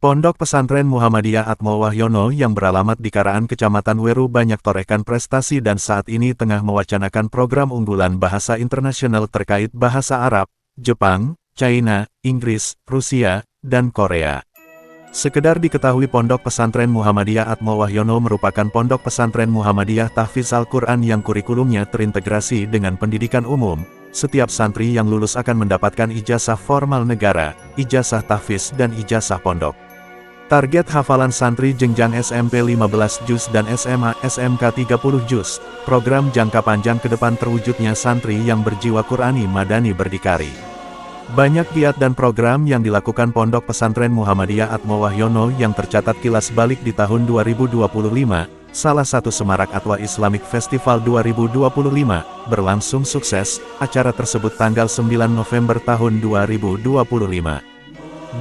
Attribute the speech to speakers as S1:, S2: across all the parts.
S1: Pondok Pesantren Muhammadiyah Atmo Wahyono yang beralamat di Karaan Kecamatan Weru banyak torehkan prestasi dan saat ini tengah mewacanakan program unggulan bahasa internasional terkait bahasa Arab, Jepang, China, Inggris, Rusia, dan Korea. Sekedar diketahui Pondok Pesantren Muhammadiyah Atmo Wahyono merupakan pondok pesantren Muhammadiyah Tahfiz Al-Quran yang kurikulumnya terintegrasi dengan pendidikan umum. Setiap santri yang lulus akan mendapatkan ijazah formal negara, ijazah tahfiz dan ijazah pondok. Target hafalan santri jenjang SMP 15 juz dan SMA SMK 30 juz. Program jangka panjang ke depan terwujudnya santri yang berjiwa Qurani Madani berdikari. Banyak giat dan program yang dilakukan Pondok Pesantren Muhammadiyah Atmo Wahyono yang tercatat kilas balik di tahun 2025, salah satu semarak Atwa Islamic Festival 2025, berlangsung sukses. Acara tersebut tanggal 9 November tahun 2025.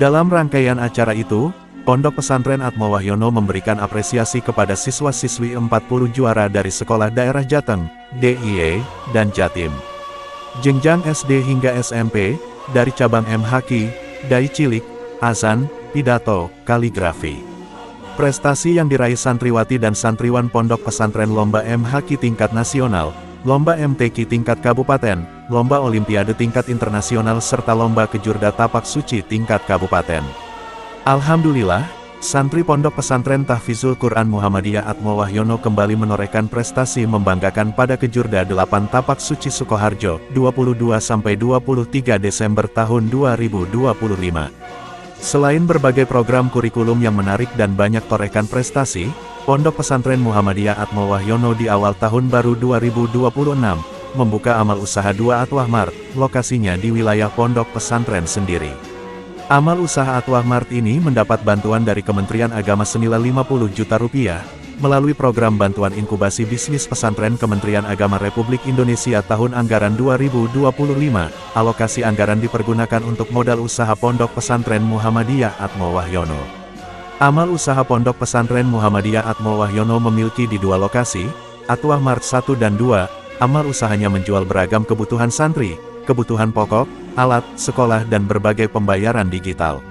S1: Dalam rangkaian acara itu, Pondok Pesantren Atmo Wahyono memberikan apresiasi kepada siswa-siswi 40 juara dari sekolah daerah Jateng, DIY, dan Jatim. Jenjang SD hingga SMP, dari cabang MHQ, Dai Cilik, Azan, Pidato, Kaligrafi. Prestasi yang diraih santriwati dan santriwan Pondok Pesantren lomba MHQ tingkat nasional, lomba MTQ tingkat kabupaten, lomba olimpiade tingkat internasional serta lomba kejurda tapak suci tingkat kabupaten. Alhamdulillah, santri Pondok Pesantren Tahfizul Quran Muhammadiyah Atmo Wahyono kembali menorehkan prestasi membanggakan pada kejurda 8 tapak suci Sukoharjo, 22-23 Desember tahun 2025. Selain berbagai program kurikulum yang menarik dan banyak torehkan prestasi, Pondok Pesantren Muhammadiyah Atmo Wahyono di awal tahun baru 2026, membuka amal usaha 2 Atwah Mart, lokasinya di wilayah Pondok Pesantren sendiri. Amal usaha Atwah Mart ini mendapat bantuan dari Kementerian Agama senilai 50 juta rupiah, melalui program bantuan inkubasi bisnis pesantren Kementerian Agama Republik Indonesia tahun anggaran 2025, alokasi anggaran dipergunakan untuk modal usaha Pondok Pesantren Muhammadiyah Atmo Wahyono. Amal usaha Pondok Pesantren Muhammadiyah Atmo Wahyono memiliki di 2 lokasi, Atwah Mart 1 dan 2, amal usahanya menjual beragam kebutuhan santri, kebutuhan pokok, alat, sekolah dan berbagai pembayaran digital.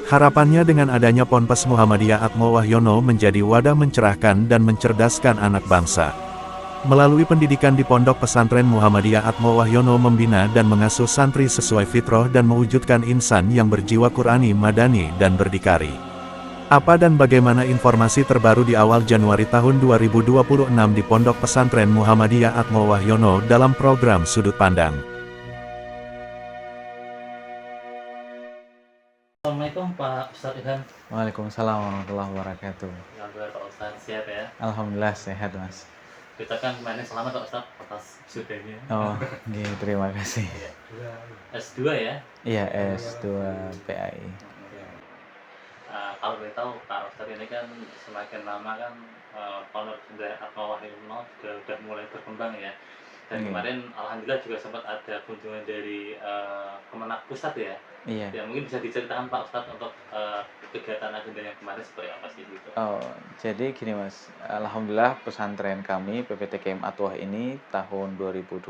S1: Harapannya dengan adanya Ponpes Muhammadiyah Atmo Wahyono menjadi wadah mencerahkan dan mencerdaskan anak bangsa. Melalui pendidikan di Pondok Pesantren Muhammadiyah Atmo Wahyono membina dan mengasuh santri sesuai fitrah dan mewujudkan insan yang berjiwa Qurani Madani dan berdikari. Apa dan bagaimana informasi terbaru di awal Januari tahun 2026 di Pondok Pesantren Muhammadiyah Atmo Wahyono dalam program Sudut Pandang.
S2: Assalamualaikum Pak Ustadz Ilham.
S3: Waalaikumsalam warahmatullahi wabarakatuh.
S2: Alhamdulillah Pak Ustadz sehat ya.
S3: Alhamdulillah sehat mas.
S2: Kita kan kemarin selamat Pak Ustadz atas sudahnya.
S3: Oh, terima kasih.
S2: S2 ya.
S3: Iya S2 PAI.
S2: Kalau boleh tahu Pak Ustadz ini kan semakin lama kan Pondok Pesantren Atmo Wahyono sudah mulai berkembang ya. Dan kemarin alhamdulillah juga sempat ada kunjungan dari Kemenak Pusat ya.
S3: Iya.
S2: Ya mungkin bisa diceritakan Pak Ustadz untuk kegiatan agenda yang kemarin seperti apa sih gitu.
S3: Oh, jadi gini mas, alhamdulillah pesantren kami PPTKM Atwah ini tahun 2025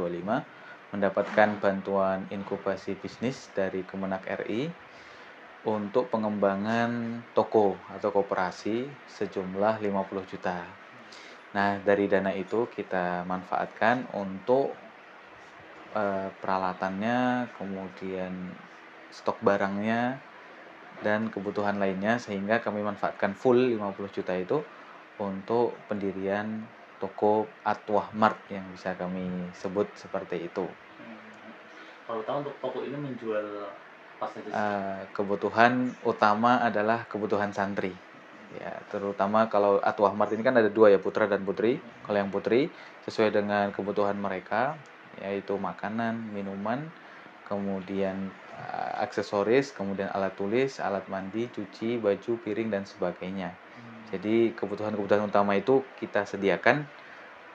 S3: mendapatkan bantuan inkubasi bisnis dari Kemenak RI untuk pengembangan toko atau koperasi sejumlah 50 juta. Nah, dari dana itu kita manfaatkan untuk peralatannya, kemudian stok barangnya, dan kebutuhan lainnya, sehingga kami manfaatkan full 50 juta itu untuk pendirian toko Atwah Mart yang bisa kami sebut seperti itu.
S2: Kalau tahu untuk toko ini menjual apa saja?
S3: Kebutuhan utama adalah kebutuhan santri. Ya, terutama kalau Atwah Mart ini kan ada 2 ya, putra dan putri. Kalau yang putri sesuai dengan kebutuhan mereka, yaitu makanan, minuman, kemudian aksesoris, kemudian alat tulis, alat mandi, cuci, baju, piring dan sebagainya. Jadi kebutuhan-kebutuhan utama itu kita sediakan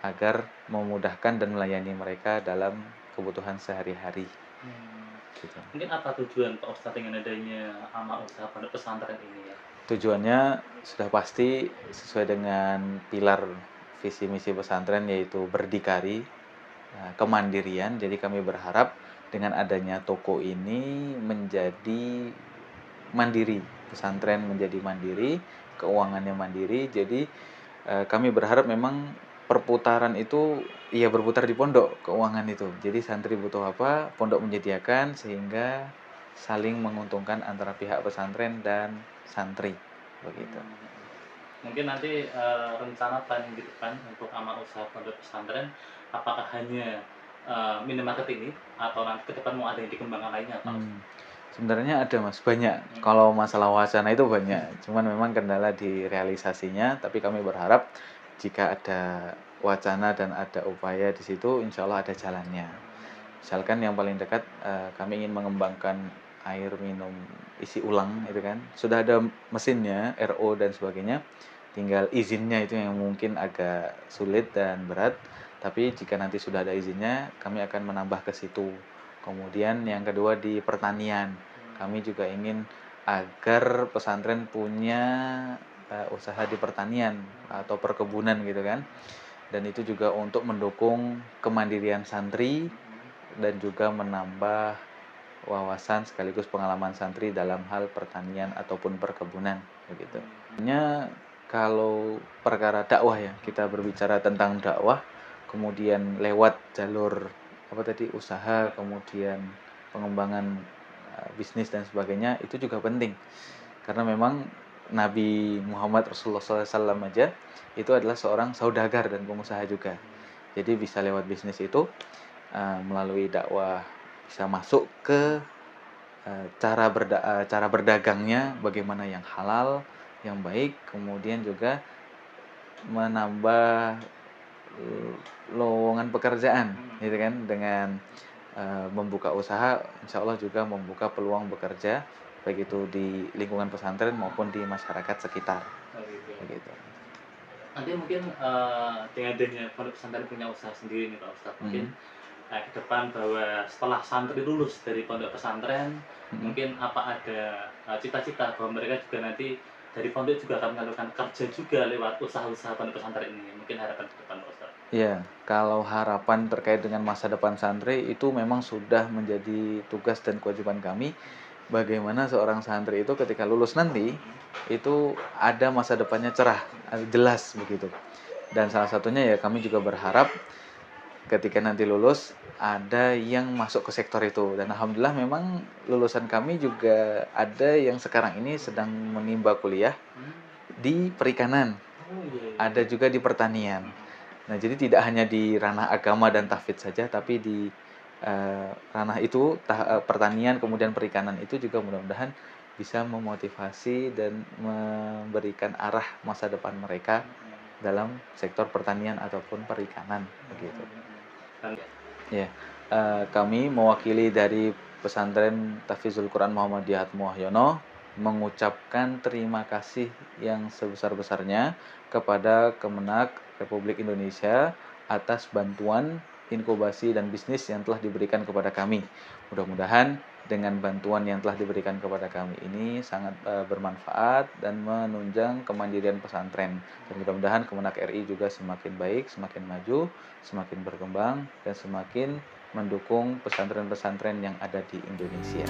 S3: agar memudahkan dan melayani mereka dalam kebutuhan sehari-hari. Gitu.
S2: Mungkin apa tujuan Pak Ustadz dengan adanya amal usaha Pondok Pesantren ini ya?
S3: Tujuannya sudah pasti sesuai dengan pilar visi misi pesantren, yaitu berdikari, kemandirian. Jadi kami berharap dengan adanya toko ini menjadi mandiri pesantren menjadi mandiri, keuangannya mandiri. Jadi kami berharap memang perputaran itu ya berputar di pondok keuangan itu. Jadi santri butuh apa, pondok menyediakan sehingga saling menguntungkan antara pihak pesantren dan santri begitu.
S2: Mungkin nanti rencana planning di depan untuk amal usaha pondok pesantren, apakah hanya minimarket ini atau nanti ke depan mau ada yang dikembangkan lainnya Pak Ustadz?
S3: Sebenarnya ada Mas, banyak. Kalau masalah wacana itu banyak, cuman memang kendala di realisasinya, tapi kami berharap jika ada wacana dan ada upaya di situ, insya Allah ada jalannya. Misalkan yang paling dekat, kami ingin mengembangkan air minum isi ulang itu kan. Sudah ada mesinnya, RO dan sebagainya, tinggal izinnya itu yang mungkin agak sulit dan berat, tapi jika nanti sudah ada izinnya, kami akan menambah ke situ. Kemudian yang kedua di pertanian, kami juga ingin agar pesantren punya usaha di pertanian atau perkebunan gitu kan. Dan itu juga untuk mendukung kemandirian santri dan juga menambah wawasan sekaligus pengalaman santri dalam hal pertanian ataupun perkebunan begitu. Hanya kalau perkara dakwah ya, kita berbicara tentang dakwah, kemudian lewat jalur apa tadi usaha, kemudian pengembangan bisnis dan sebagainya itu juga penting. Karena memang Nabi Muhammad Rasulullah SAW aja itu adalah seorang saudagar dan pengusaha juga. Jadi bisa lewat bisnis itu melalui dakwah bisa masuk ke cara berdagangnya bagaimana yang halal, yang baik, kemudian juga menambah lowongan pekerjaan gitu kan dengan membuka usaha insya Allah juga membuka peluang bekerja baik itu di lingkungan pesantren maupun di masyarakat sekitar begitu.
S2: Nanti mungkin dengan adanya pondok pesantren punya usaha sendiri nih Pak Ustadz, mungkin ke depan bahwa setelah santri lulus dari pondok pesantren, mungkin apa ada cita-cita bahwa mereka juga nanti dari pondok juga akan melakukan kerja juga lewat usaha-usaha pondok pesantren ini, mungkin harapan ke depan Pak Ustadz.
S3: Iya, kalau harapan terkait dengan masa depan santri itu memang sudah menjadi tugas dan kewajiban kami. Bagaimana seorang santri itu ketika lulus nanti itu ada masa depannya cerah, jelas begitu. Dan salah satunya ya kami juga berharap ketika nanti lulus ada yang masuk ke sektor itu. Dan alhamdulillah memang lulusan kami juga ada yang sekarang ini sedang menimba kuliah di perikanan. Ada juga di pertanian. Nah, jadi tidak hanya di ranah agama dan tahfidz saja, tapi di ranah itu pertanian kemudian perikanan itu juga mudah-mudahan bisa memotivasi dan memberikan arah masa depan mereka dalam sektor pertanian ataupun perikanan begitu. Ya, kami mewakili dari pesantren Tahfidzul Quran Muhammadiyah Atmoahyono mengucapkan terima kasih yang sebesar-besarnya kepada Kemenak Republik Indonesia atas bantuan inkubasi dan bisnis yang telah diberikan kepada kami. Mudah-mudahan dengan bantuan yang telah diberikan kepada kami ini sangat bermanfaat dan menunjang kemandirian pesantren. Dan mudah-mudahan Kemenak RI juga semakin baik, semakin maju, semakin berkembang, dan semakin mendukung pesantren-pesantren yang ada di Indonesia.